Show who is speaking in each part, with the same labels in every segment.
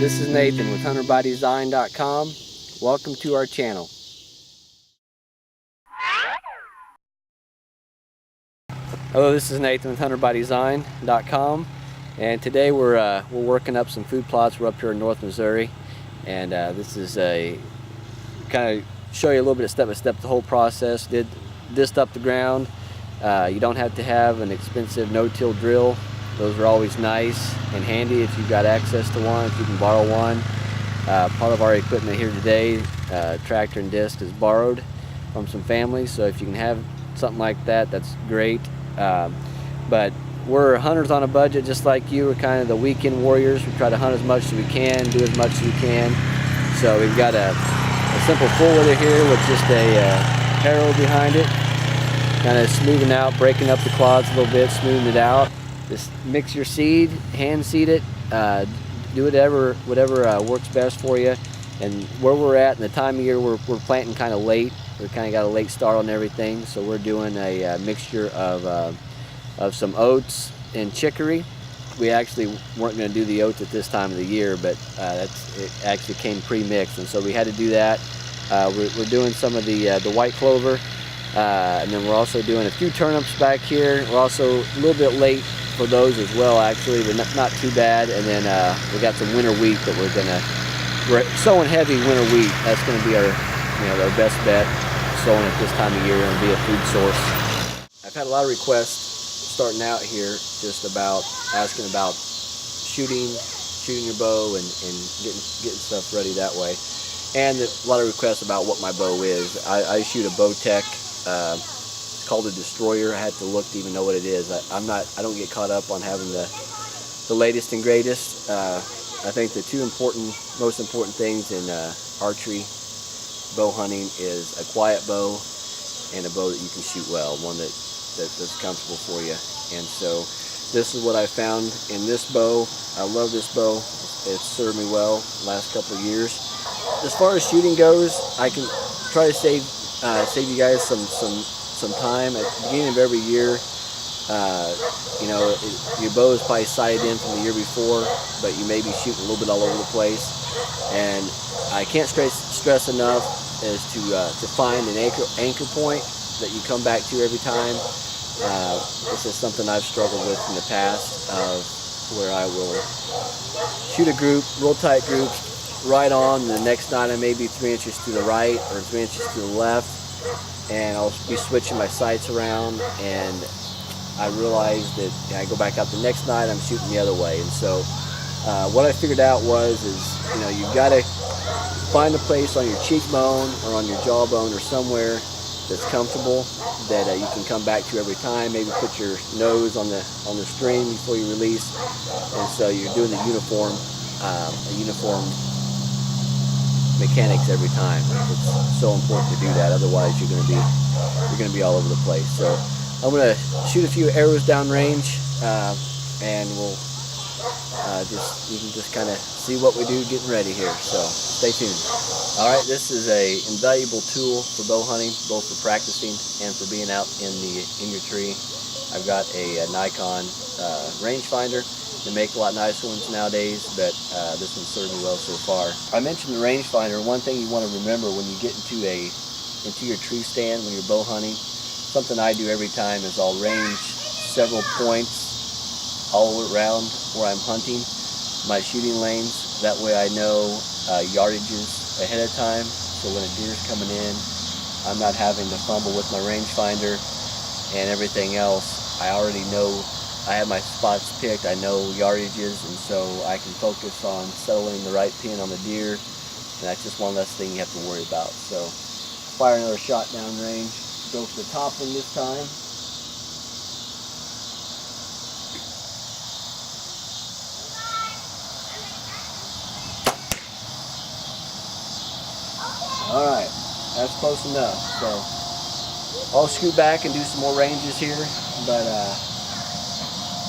Speaker 1: This is Nathan with HunterByDesign.com. Welcome to our channel. Hello, this is Nathan with HunterByDesign.com, and today we're working up some food plots. We're up here in North Missouri, and this is a kind of show you a little bit of step by step the whole process. Disc up the ground. You don't have to have an expensive no-till drill. Those are always nice and handy if you've got access to one, if you can borrow one. Part of our equipment here today, tractor and disc, is borrowed from some families, so if you can have something like that, that's great. But we're hunters on a budget just like you. We're kind of the weekend warriors. We try to hunt as much as we can, do as much as we can. So we've got a simple four-wheeler here with just a harrow behind it, kind of smoothing out, breaking up the clods a little bit, smoothing it out. Just mix your seed, hand seed it, do whatever works best for you. And where we're at in the time of year, we're planting kind of late. We kind of got a late start on everything, so we're doing a mixture of some oats and chicory. We actually weren't going to do the oats at this time of the year, but it actually came pre-mixed, and so we had to do that. We're doing some of the white clover, and then we're also doing a few turnips back here. We're also a little bit late for those as well, actually, but not too bad. And then we got some winter wheat that we're sowing heavy winter wheat. That's going to be our best bet, sowing at this time of year and be a food source. I've had a lot of requests starting out here just about asking about shooting your bow and getting stuff ready that way, and a lot of requests about what my bow is. I shoot a Bowtech. It's called a Destroyer. I had to look to even know what it is. I don't get caught up on having the latest and greatest. I think the most important things in archery bow hunting is a quiet bow and a bow that you can shoot well, one that's comfortable for you. And so this is what I found in this bow. I love this bow. It's served me well the last couple of years. As far as shooting goes, I can try to save you guys some time at the beginning of every year. Your bow is probably sighted in from the year before, but you may be shooting a little bit all over the place. And I can't stress enough as to find an anchor point that you come back to every time. This is something I've struggled with in the past, where I will shoot a group, real tight group, right on. The next night I may be 3 inches to the right or 3 inches to the left, and I'll be switching my sights around, and I realize that I go back out the next night, I'm shooting the other way. And so what I figured out is you've got to find a place on your cheekbone or on your jawbone or somewhere that's comfortable, that you can come back to every time. Maybe put your nose on the string before you release, and so you're doing the uniform mechanics every time. It's so important to do that, otherwise you're going to be all over the place. So I'm going to shoot a few arrows down range, and we'll you can just kind of see what we do getting ready here. So stay tuned. All right, this is a invaluable tool for bow hunting, both for practicing and for being out in your tree. I've got a Nikon rangefinder. They make a lot nicer ones nowadays, but this one served me well so far. I mentioned the rangefinder. One thing you want to remember when you get into your tree stand when you're bow hunting, something I do every time is I'll range several points all around where I'm hunting, my shooting lanes. That way I know yardages ahead of time, so when a deer's coming in, I'm not having to fumble with my rangefinder and everything else. I already know I have my spots picked, I know yardages, and so I can focus on settling the right pin on the deer, and that's just one less thing you have to worry about. So fire another shot down range, go for the top one this time. All right, that's close enough. So I'll scoot back and do some more ranges here, but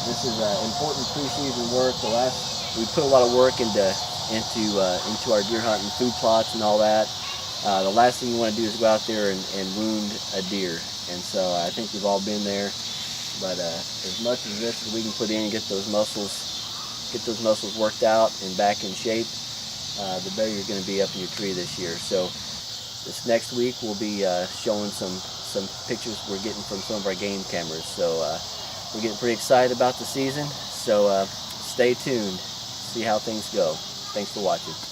Speaker 1: this is important preseason work. We put a lot of work into our deer hunting, food plots and all that. The last thing you want to do is go out there and wound a deer, and so I think we've all been there. But as much as this as we can put in and get those muscles worked out and back in shape, the better you're going to be up in your tree this year. So this next week we'll be showing some pictures we're getting from some of our game cameras. So we're getting pretty excited about the season. So stay tuned, see how things go. Thanks for watching.